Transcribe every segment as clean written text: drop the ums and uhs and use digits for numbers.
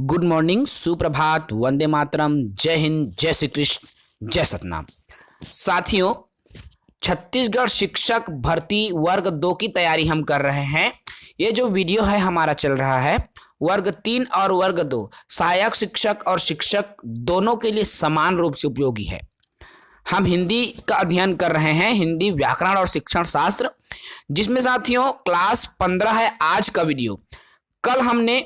Good morning, सुप्रभात, वंदे मातरम, जय हिंद, जय श्री कृष्ण, जय सतनाम। साथियों, छत्तीसगढ़ शिक्षक भर्ती वर्ग 2 की तैयारी हम कर रहे हैं। ये जो वीडियो है हमारा चल रहा है वर्ग 3 और वर्ग 2 सहायक शिक्षक और शिक्षक दोनों के लिए समान रूप से उपयोगी है। हम हिंदी का अध्ययन कर रहे हैं, हिंदी व्याकरण और शिक्षण शास्त्र, जिसमें साथियों क्लास 15 है आज का वीडियो। कल हमने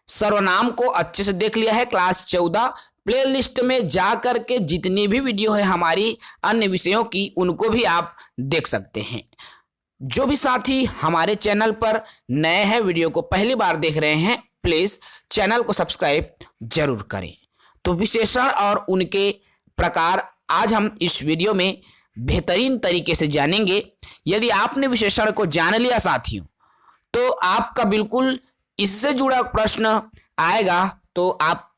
सर्वनाम को अच्छे से देख लिया है। क्लास 14 प्लेलिस्ट में जा करके जितनी भी वीडियो है हमारी अन्य विषयों की, उनको भी आप देख सकते हैं। जो भी साथी हमारे चैनल पर नए हैं, वीडियो को पहली बार देख रहे हैं, प्लीज चैनल को सब्सक्राइब जरूर करें। तो विशेषण और उनके प्रकार आज हम इस वीडियो में बेहतरीन तरीके से जानेंगे। यदि आपने विशेषण को जान लिया साथियों, तो आपका बिल्कुल इससे जुड़ा प्रश्न आएगा तो आप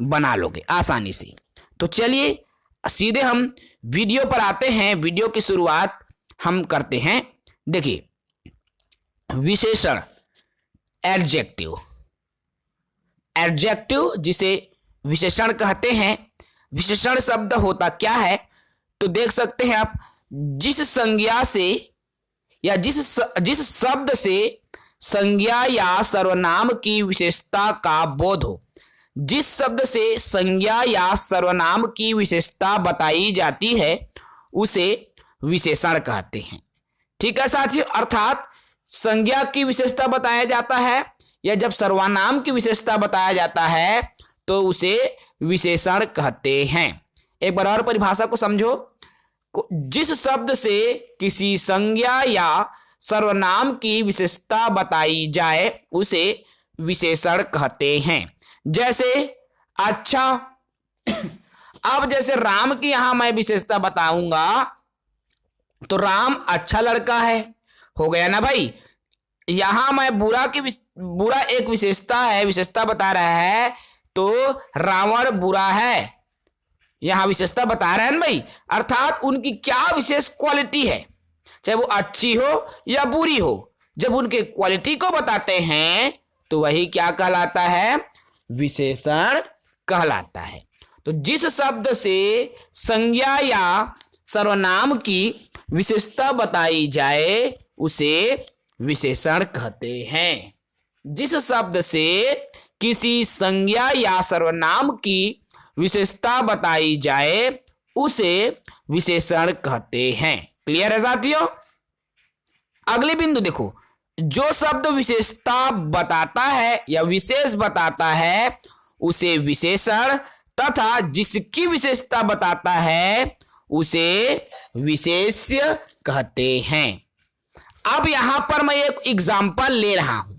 बना लोगे आसानी से। तो चलिए सीधे हम वीडियो पर आते हैं। वीडियो की शुरुआत हम करते हैं। देखिए, विशेषण एडजेक्टिव, एडजेक्टिव जिसे विशेषण कहते हैं। विशेषण शब्द होता क्या है तो देख सकते हैं आप, जिस संज्ञा से या जिस शब्द से संज्ञा या सर्वनाम की विशेषता का बोध हो, जिस शब्द से संज्ञा या सर्वनाम की विशेषता बताई जाती है उसे विशेषण कहते हैं। ठीक है साथियों, अर्थात संज्ञा की विशेषता बताया जाता है या जब सर्वनाम की विशेषता बताया जाता है तो उसे विशेषण कहते हैं। एक बार और परिभाषा को समझो। जिस शब्द से किसी संज्ञा या सर्वनाम की विशेषता बताई जाए उसे विशेषण कहते हैं। जैसे अच्छा, अब जैसे राम की यहां मैं विशेषता बताऊंगा तो राम अच्छा लड़का है, हो गया ना भाई। यहां मैं बुरा एक विशेषता है, विशेषता बता रहा है तो रावण बुरा है, यहां विशेषता बता रहे हैं ना भाई। अर्थात उनकी क्या विशेष क्वालिटी है, चाहे वो अच्छी हो या बुरी हो, जब उनके क्वालिटी को बताते हैं तो वही क्या कहलाता है, विशेषण कहलाता है। तो जिस शब्द से संज्ञा या सर्वनाम की विशेषता बताई जाए उसे विशेषण कहते हैं। जिस शब्द से किसी संज्ञा या सर्वनाम की विशेषता बताई जाए उसे विशेषण कहते हैं। क्लियर है साथियों। अगले बिंदु देखो, जो शब्द विशेषता बताता है या विशेष बताता है उसे विशेषण, तथा जिसकी विशेषता बताता है उसे विशेष्य कहते हैं। अब यहां पर मैं एक एग्जाम्पल ले रहा हूं,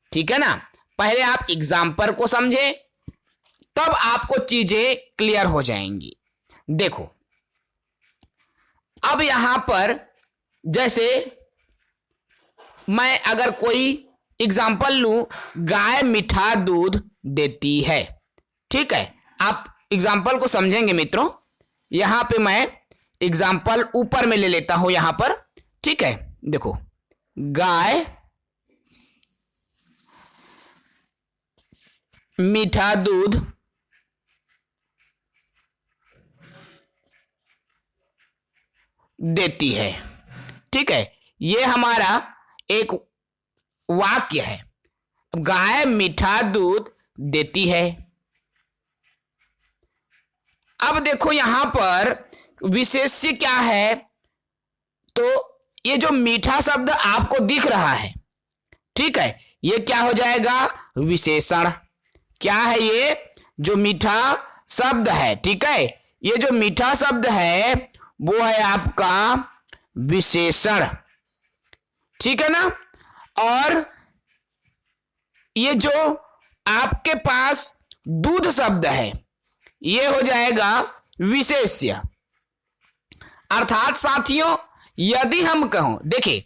ठीक है ना। पहले आप एग्जाम्पल को समझे, तब आपको चीजें क्लियर हो जाएंगी। देखो, अब यहां पर जैसे मैं अगर कोई एग्जाम्पल लूं, गाय मीठा दूध देती है, ठीक है। आप एग्जाम्पल को समझेंगे मित्रों। यहां पे मैं एग्जाम्पल ऊपर में ले लेता हूं यहां पर, ठीक है। देखो, गाय मीठा दूध देती है, ठीक है। ये हमारा एक वाक्य है। गाय मीठा दूध देती है। अब देखो यहां पर विशेष्य क्या है, तो ये जो मीठा शब्द आपको दिख रहा है, ठीक है, ये क्या हो जाएगा, विशेषण। क्या है ये, जो मीठा शब्द है, ठीक है, ये जो मीठा शब्द है वो है आपका विशेषण, ठीक है ना। और ये जो आपके पास दूध शब्द है ये हो जाएगा विशेष्य। अर्थात साथियों, यदि हम कहों, देखिए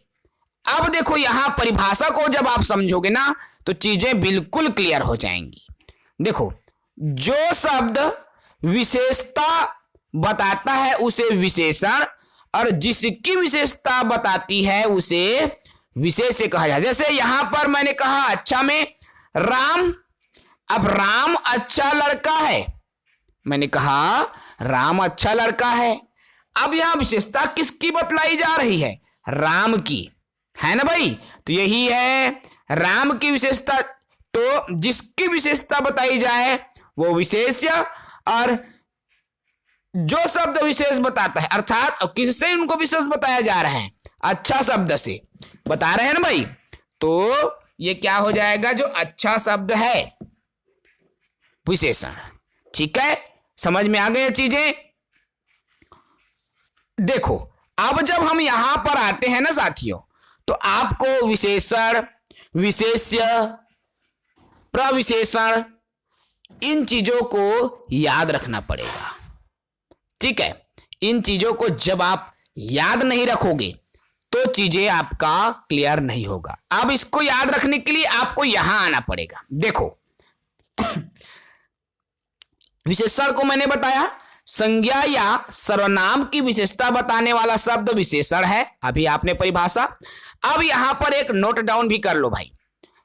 अब देखो यहां परिभाषा को जब आप समझोगे ना तो चीजें बिल्कुल क्लियर हो जाएंगी। देखो, जो शब्द विशेषता बताता है उसे विशेषण, और जिसकी विशेषता बताती है उसे विशेष्य कहा जाए। जैसे यहां पर मैंने कहा अच्छा में राम अब राम अच्छा लड़का है, मैंने कहा राम अच्छा लड़का है। अब यहां विशेषता किसकी बतलाई जा रही है? राम की, है ना भाई। तो यही है राम की विशेषता। तो जिसकी विशेषता बताई जाए वो विशेष्य, और जो शब्द विशेष बताता है, अर्थात किससे उनको विशेष बताया जा रहा है? अच्छा शब्द से बता रहे हैं ना भाई। तो ये क्या हो जाएगा? जो अच्छा शब्द है विशेषण। ठीक है, समझ में आ गई चीजें। देखो अब जब हम यहां पर आते हैं ना साथियों, तो आपको विशेषण, विशेष्य, प्रविशेषण, इन चीजों को याद रखना पड़ेगा। ठीक है, इन चीजों को जब आप याद नहीं रखोगे तो चीजें आपका क्लियर नहीं होगा। अब इसको याद रखने के लिए आपको यहां आना पड़ेगा। देखो विशेषण को मैंने बताया, संज्ञा या सर्वनाम की विशेषता बताने वाला शब्द विशेषण है। अभी आपने परिभाषा। अब यहां पर एक नोट डाउन भी कर लो भाई।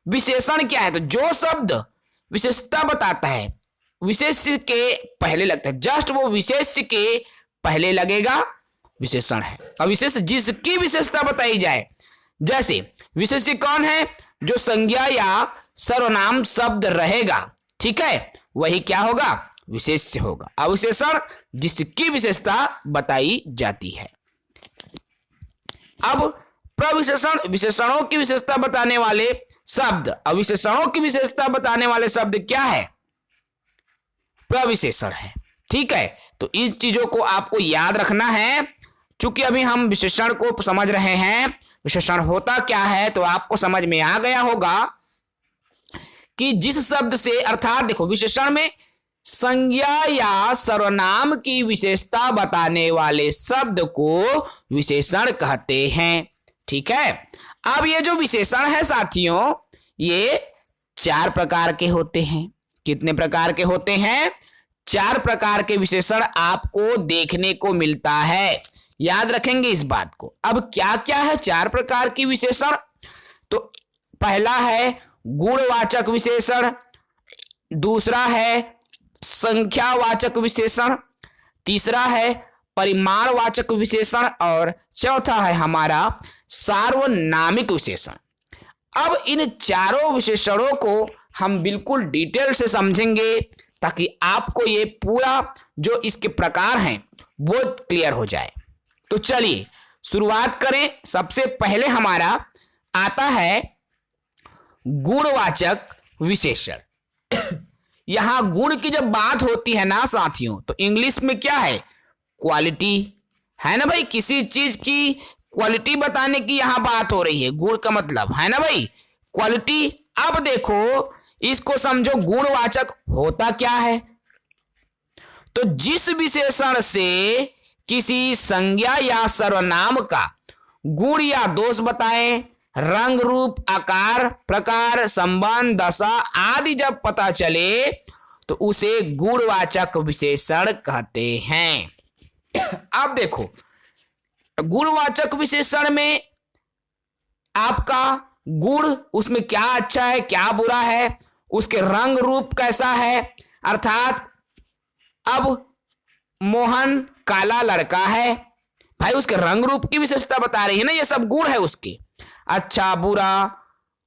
विशेषण क्या है? तो जो शब्द विशेषता बताता है विशेष्य के पहले लगता है, जस्ट वो विशेष्य के पहले लगेगा, विशेषण है। अब विशेष जिसकी विशेषता बताई जाए, जैसे विशेष्य कौन है? जो संज्ञा या सर्वनाम शब्द रहेगा, ठीक है, वही क्या होगा? विशेष्य होगा। अब विशेषण जिसकी विशेषता बताई जाती है। अब प्रविशेषण, विशेषणों की विशेषता बताने वाले शब्द। अब विशेषणों की विशेषता बताने वाले शब्द क्या है? प्रविशेषण है। ठीक है, तो इन चीजों को आपको याद रखना है। चूंकि अभी हम विशेषण को समझ रहे हैं, विशेषण होता क्या है, तो आपको समझ में आ गया होगा कि जिस शब्द से, अर्थात देखो विशेषण में संज्ञा या सर्वनाम की विशेषता बताने वाले शब्द को विशेषण कहते हैं। ठीक है, अब ये जो विशेषण है साथियों, ये 4 प्रकार के होते हैं। कितने प्रकार के होते हैं? 4 प्रकार के विशेषण आपको देखने को मिलता है। याद रखेंगे इस बात को। अब क्या क्या है 4 प्रकार की विशेषण? तो पहला है गुणवाचक विशेषण, दूसरा है संख्यावाचक विशेषण, तीसरा है परिमाणवाचक विशेषण, और चौथा है हमारा सार्वनामिक विशेषण। अब इन चारों विशेषणों को हम बिल्कुल डिटेल से समझेंगे ताकि आपको ये पूरा जो इसके प्रकार हैं वो क्लियर हो जाए। तो चलिए शुरुआत करें। सबसे पहले हमारा आता है गुणवाचक विशेषण। यहां गुण की जब बात होती है ना साथियों, तो इंग्लिश में क्या है? क्वालिटी, है ना भाई। किसी चीज की क्वालिटी बताने की यहां बात हो रही है, गुण का मतलब, है ना भाई, क्वालिटी। अब देखो इसको समझो, गुणवाचक होता क्या है? तो जिस विशेषण से किसी संज्ञा या सर्वनाम का गुण या दोष बताएं, रंग, रूप, आकार, प्रकार, संबंध, दशा आदि जब पता चले तो उसे गुणवाचक विशेषण कहते हैं। अब देखो गुणवाचक विशेषण में आपका गुण, उसमें क्या अच्छा है क्या बुरा है, उसके रंग रूप कैसा है, अर्थात अब मोहन काला लड़का है भाई, उसके रंग रूप की विशेषता बता रही है ना, ये सब गुण है उसके। अच्छा बुरा,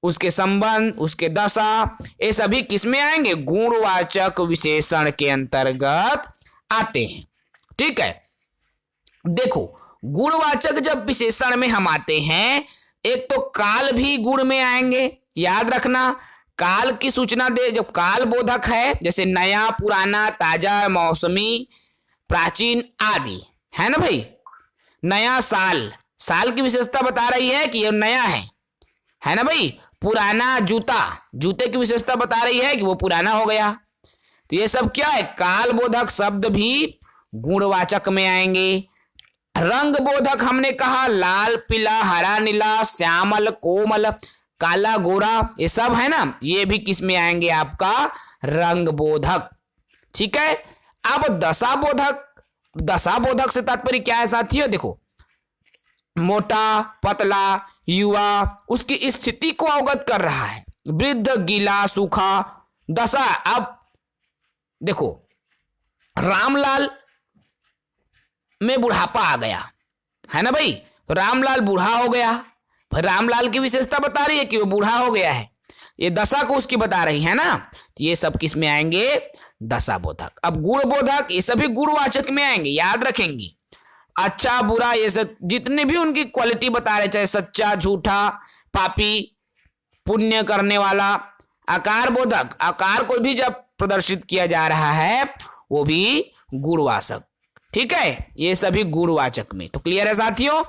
उसके संबंध, उसके दशा, ये सभी किसमें आएंगे? गुणवाचक विशेषण के अंतर्गत आते हैं। ठीक है, देखो गुणवाचक जब विशेषण में हम आते हैं, एक तो काल भी गुण में आएंगे। याद रखना, काल की सूचना दे, जो काल बोधक है, जैसे नया, पुराना, ताजा, मौसमी, प्राचीन आदि, है ना भाई। नया साल, साल की विशेषता बता रही है कि यह नया है ना भाई। पुराना जूता, जूते की विशेषता बता रही है कि वो पुराना हो गया। तो ये सब क्या है? काल बोधक शब्द भी गुणवाचक में आएंगे। रंग बोधक हमने कहा, लाल, पीला, हरा, नीला, श्यामल, कोमल, काला, गोरा, ये सब है ना, ये भी किस में आएंगे? आपका रंग बोधक। ठीक है, अब दशा बोधक, दशा बोधक से तात्पर्य क्या है साथियों? देखो मोटा, पतला, युवा, उसकी स्थिति को अवगत कर रहा है। वृद्ध, गीला, सूखा, दशा। अब देखो रामलाल में बुढ़ापा आ गया है ना भाई, तो रामलाल बूढ़ा हो गया। फिर रामलाल की विशेषता बता रही है कि वो बूढ़ा हो गया है, ये दशा को उसकी बता रही है ना। तो ये सब किस में आएंगे, दशा बोधक। अब गुण बोधक ये सभी गुणवाचक में आएंगे, याद रखेंगे। अच्छा बुरा ये सब जितने भी उनकी क्वालिटी बता रहे, चाहे सच्चा झूठा पापी पुण्य करने वाला। आकार बोधक, आकार को भी जब प्रदर्शित किया जा रहा है वो भी गुणवाचक, ठीक है, ये सभी गुणवाचक में। तो क्लियर है साथियों,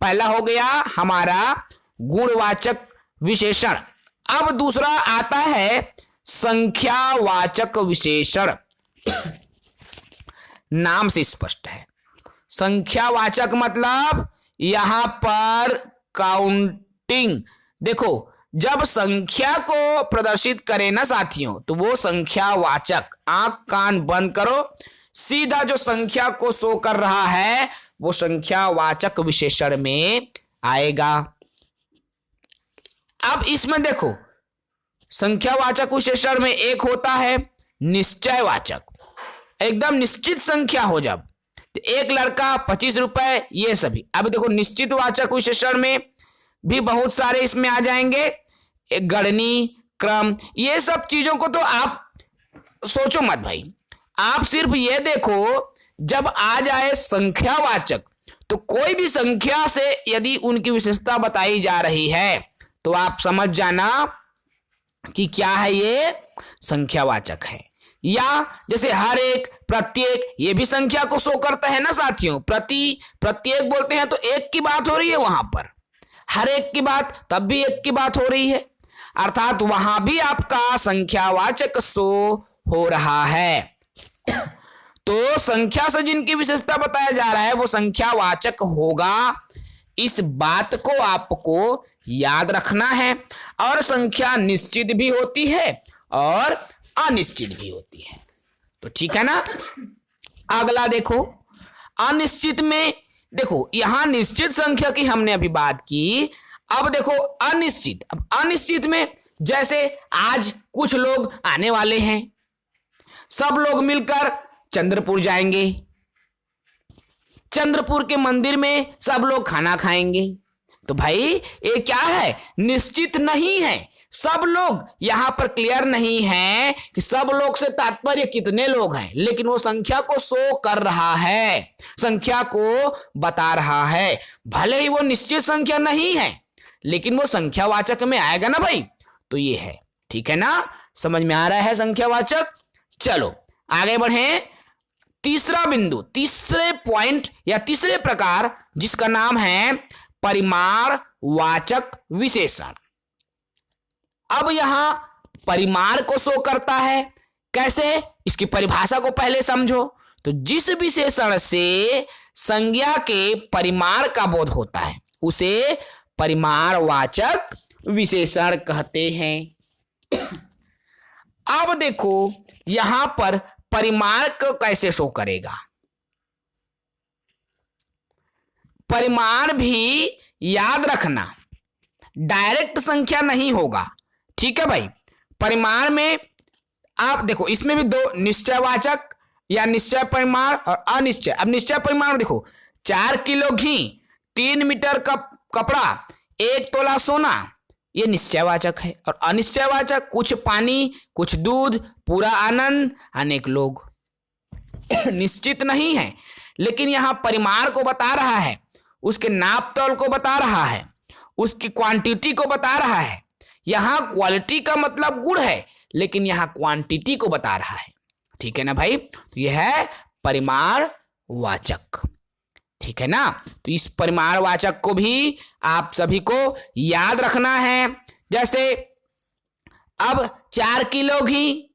पहला हो गया हमारा गुणवाचक विशेषण। अब दूसरा आता है संख्यावाचक विशेषण। नाम से स्पष्ट है, संख्यावाचक मतलब यहां पर काउंटिंग। देखो जब संख्या को प्रदर्शित करे ना साथियों, तो वो संख्यावाचक। आंख कान बंद करो, सीधा जो संख्या को शो कर रहा है वो संख्यावाचक विशेषण में आएगा। अब इसमें देखो संख्यावाचक विशेषण में एक होता है निश्चयवाचक, एकदम निश्चित संख्या हो जब, तो एक लड़का 25 रुपए, ये सभी। अब देखो निश्चित वाचक विशेषण में भी बहुत सारे इसमें आ जाएंगे, एक गणनी क्रम, ये सब चीजों को तो आप सोचो मत भाई। आप सिर्फ ये देखो जब आ जाए संख्यावाचक, तो कोई भी संख्या से यदि उनकी विशेषता बताई जा रही है तो आप समझ जाना कि क्या है, ये संख्यावाचक है। या जैसे हर एक, प्रत्येक, ये भी संख्या को शो करता है ना साथियों। प्रत्येक बोलते हैं तो एक की बात हो रही है वहां पर, हर एक की बात तब भी एक की बात हो रही है, अर्थात वहां भी आपका संख्यावाचक शो हो रहा है। तो संख्या से जिनकी विशेषता बताया जा रहा है वो संख्यावाचक होगा, इस बात को आपको याद रखना है। और संख्या निश्चित भी होती है और अनिश्चित भी होती है, तो ठीक है ना। अगला देखो अनिश्चित में, देखो यहां निश्चित संख्या की हमने अभी बात की, अब देखो अनिश्चित। अब अनिश्चित में जैसे आज कुछ लोग आने वाले हैं, सब लोग मिलकर चंद्रपुर जाएंगे, चंद्रपुर के मंदिर में सब लोग खाना खाएंगे, तो भाई ये क्या है, निश्चित नहीं है। सब लोग यहां पर क्लियर नहीं है कि सब लोग से तात्पर्य कितने लोग हैं, लेकिन वो संख्या को शो कर रहा है, संख्या को बता रहा है। भले ही वो निश्चित संख्या नहीं है लेकिन वो संख्यावाचक में आएगा ना भाई, तो ये है, ठीक है ना। समझ में आ रहा है संख्यावाचक। चलो आगे बढ़े, तीसरा बिंदु, तीसरे पॉइंट या तीसरे प्रकार जिसका नाम है परिमाणवाचक विशेषण। अब यहां परिमाण को शो करता है, कैसे, इसकी परिभाषा को पहले समझो। तो जिस विशेषण से संज्ञा के परिमाण का बोध होता है उसे परिमाणवाचक विशेषण कहते हैं। अब देखो यहां पर परिमाण को कैसे शो करेगा, परिमाण भी याद रखना डायरेक्ट संख्या नहीं होगा, ठीक है भाई। परिमाण में आप देखो इसमें भी दो, निश्चयवाचक या निश्चय परिमाण और अनिश्चय। अब निश्चय परिमाण देखो, 4 किलो घी, 3 मीटर का कपड़ा, 1 तोला सोना, ये निश्चयवाचक है। और अनिश्चयवाचक कुछ पानी, कुछ दूध, पूरा आनंद, अनेक लोग। निश्चित नहीं है लेकिन यहां परिमाण को बता रहा है, उसके नाप तौल को बता रहा है, उसकी क्वांटिटी को बता रहा है। यहां क्वालिटी का मतलब गुण है लेकिन यहां क्वांटिटी को बता रहा है, ठीक है ना भाई। तो यह है परिमाणवाचक, ठीक है ना। तो इस परिमाणवाचक को भी आप सभी को याद रखना है। जैसे अब 4 किलो घी,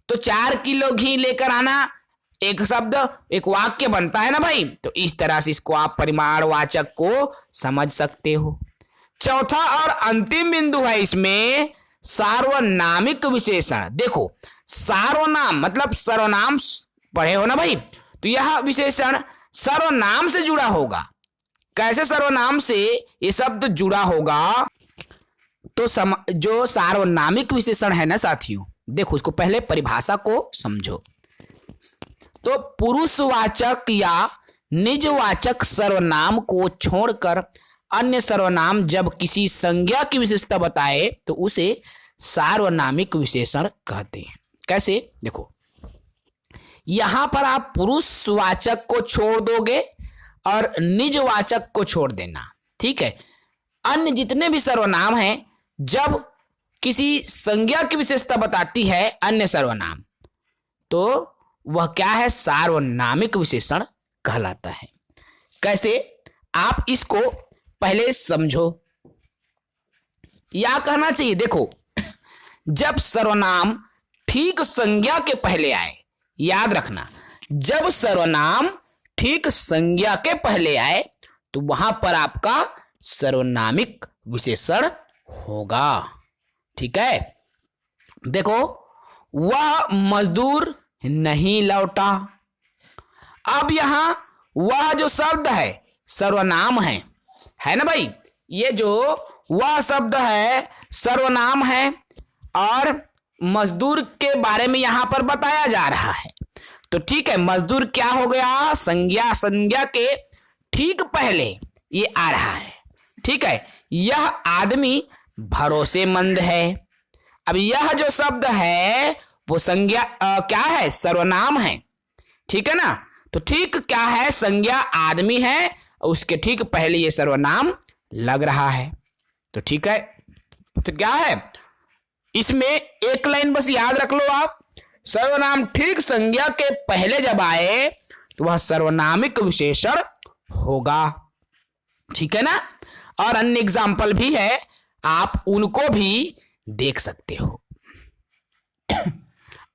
तो 4 किलो घी लेकर आना, एक शब्द एक वाक्य बनता है ना भाई। तो इस तरह से इसको आप परिमाणवाचक को समझ सकते हो। चौथा और अंतिम बिंदु है इसमें सार्वनामिक विशेषण। देखो सार्वनाम मतलब सर्वनाम पढ़े हो ना भाई, तो यह विशेषण सर्वनाम से जुड़ा होगा। कैसे सर्वनाम से ये शब्द जुड़ा होगा, तो जो सार्वनामिक विशेषण है ना साथियों, देखो इसको पहले परिभाषा को समझो। तो पुरुषवाचक या निजवाचक सर्वनाम को छोड़कर अन्य सर्वनाम जब किसी संज्ञा की विशेषता बताए तो उसे सार्वनामिक विशेषण कहते हैं। कैसे? देखो यहां पर आप पुरुषवाचक को छोड़ दोगे और निजवाचक को छोड़ देना, ठीक है। अन्य जितने भी सर्वनाम हैं, जब किसी संज्ञा की विशेषता बताती है अन्य सर्वनाम, तो वह क्या है? सार्वनामिक विशेषण कहलाता है। कैसे? आप इसको पहले समझो। या कहना चाहिए, देखो जब सर्वनाम ठीक संज्ञा के पहले आए, याद रखना, जब सर्वनाम ठीक संज्ञा के पहले आए तो वहां पर आपका सर्वनामिक विशेषण होगा, ठीक है। देखो वह मजदूर नहीं लौटा। अब यहां वह जो शब्द है सर्वनाम है ना भाई, ये जो वह शब्द है सर्वनाम है और मजदूर के बारे में यहां पर बताया जा रहा है। तो ठीक है, मजदूर क्या हो गया? संज्ञा के ठीक पहले ये आ रहा है, ठीक है। यह आदमी भरोसेमंद है। अब यह जो शब्द है वो संज्ञा क्या है? सर्वनाम है, ठीक है ना। तो ठीक क्या है? संज्ञा आदमी है, उसके ठीक पहले ये सर्वनाम लग रहा है। तो ठीक है, तो क्या है इसमें? एक लाइन बस याद रख लो आप, सर्वनाम ठीक संज्ञा के पहले जब आए तो वह सर्वनामिक विशेषण होगा, ठीक है ना। और अन्य एग्जाम्पल भी है, आप उनको भी देख सकते हो।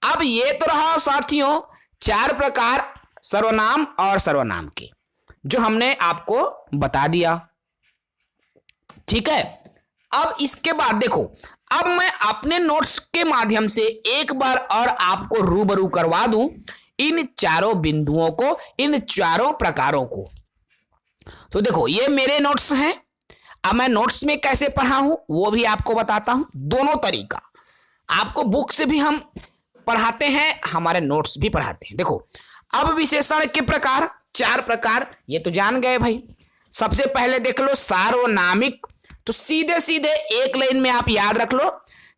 अब ये तो रहा साथियों 4 प्रकार सर्वनाम और सर्वनाम के, जो हमने आपको बता दिया, ठीक है। अब इसके बाद देखो, अब मैं अपने नोट्स के माध्यम से एक बार और आपको रूबरू करवा दूं इन चारों बिंदुओं को, इन चारों प्रकारों को। तो देखो ये मेरे नोट्स हैं। अब मैं नोट्स में कैसे पढ़ा हूं वो भी आपको बताता हूं। दोनों तरीका, आपको बुक से भी हम पढ़ाते हैं, हमारे नोट्स भी पढ़ाते हैं। देखो अब विशेषण के प्रकार, 4 प्रकार ये तो जान गए भाई। सबसे पहले देख लो सार्वनामिक। तो सीधे सीधे एक लाइन में आप याद रख लो,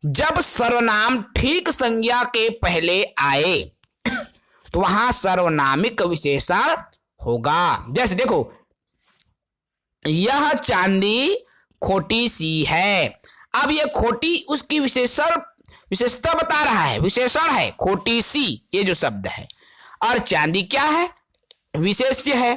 जब सर्वनाम ठीक संज्ञा के पहले आए तो वहां सर्वनामिक विशेषण होगा। जैसे देखो यह चांदी खोटी सी है। अब यह खोटी उसकी विशेषता बता रहा है, विशेषण है खोटी सी, ये जो शब्द है। और चांदी क्या है? विशेष्य है।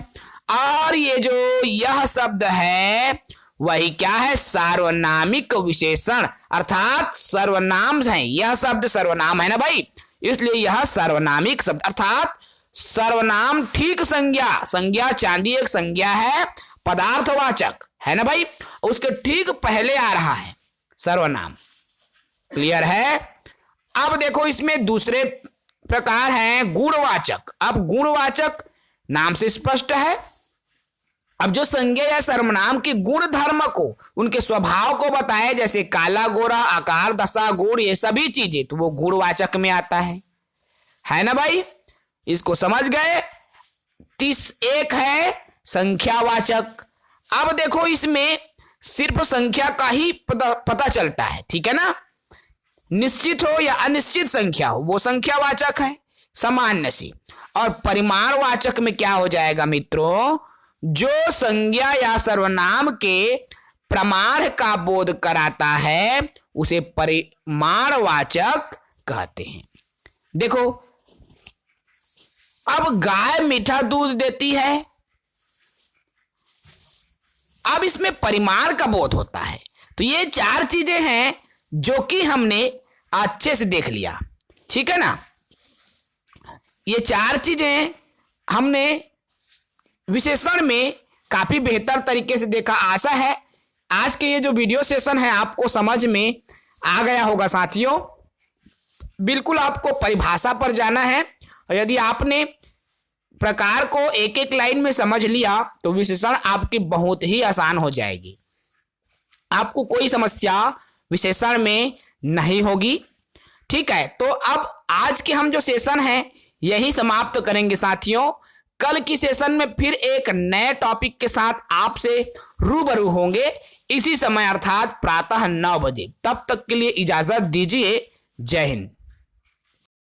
और ये जो यह शब्द है वही क्या है? सार्वनामिक विशेषण, अर्थात सर्वनाम है। यह शब्द सर्वनाम है ना भाई, इसलिए यह सार्वनामिक शब्द, अर्थात सर्वनाम ठीक संज्ञा चांदी एक संज्ञा है, पदार्थवाचक है ना भाई, उसके ठीक पहले आ रहा है सर्वनाम। क्लियर है? अब देखो इसमें दूसरे प्रकार हैं गुणवाचक। अब गुणवाचक नाम से स्पष्ट है, अब जो संज्ञा या सर्वनाम के गुण धर्म को, उनके स्वभाव को बताए, जैसे काला गोरा, आकार, दशा, गुण, ये सभी चीजें, तो वो गुणवाचक में आता है ना भाई। इसको समझ गए। 31 है संख्यावाचक। अब देखो इसमें सिर्फ संख्या का ही पता चलता है, ठीक है ना। निश्चित हो या अनिश्चित संख्या हो वो संख्यावाचक है, सामान्य सी। और परिमाणवाचक में क्या हो जाएगा मित्रों? जो संज्ञा या सर्वनाम के प्रमाण का बोध कराता है उसे परिमाणवाचक कहते हैं। देखो अब गाय मीठा दूध देती है, अब इसमें परिमाण का बोध होता है। तो ये 4 चीजें हैं जो कि हमने अच्छे से देख लिया, ठीक है ना। ये 4 चीजें हमने विशेषण में काफी बेहतर तरीके से देखा। आशा है आज के ये जो वीडियो सेशन है आपको समझ में आ गया होगा साथियों। बिल्कुल आपको परिभाषा पर जाना है, और यदि आपने प्रकार को एक एक लाइन में समझ लिया तो विशेषण आपकी बहुत ही आसान हो जाएगी। आपको कोई समस्या विशेषण में नहीं होगी। ठीक है, तो अब आज के हम जो सेशन है यही समाप्त करेंगे साथियों। कल की सेशन में फिर एक नए टॉपिक के साथ आपसे रूबरू होंगे इसी समय अर्थात प्रातः 9 बजे। तब तक के लिए इजाजत दीजिए। जय हिंद।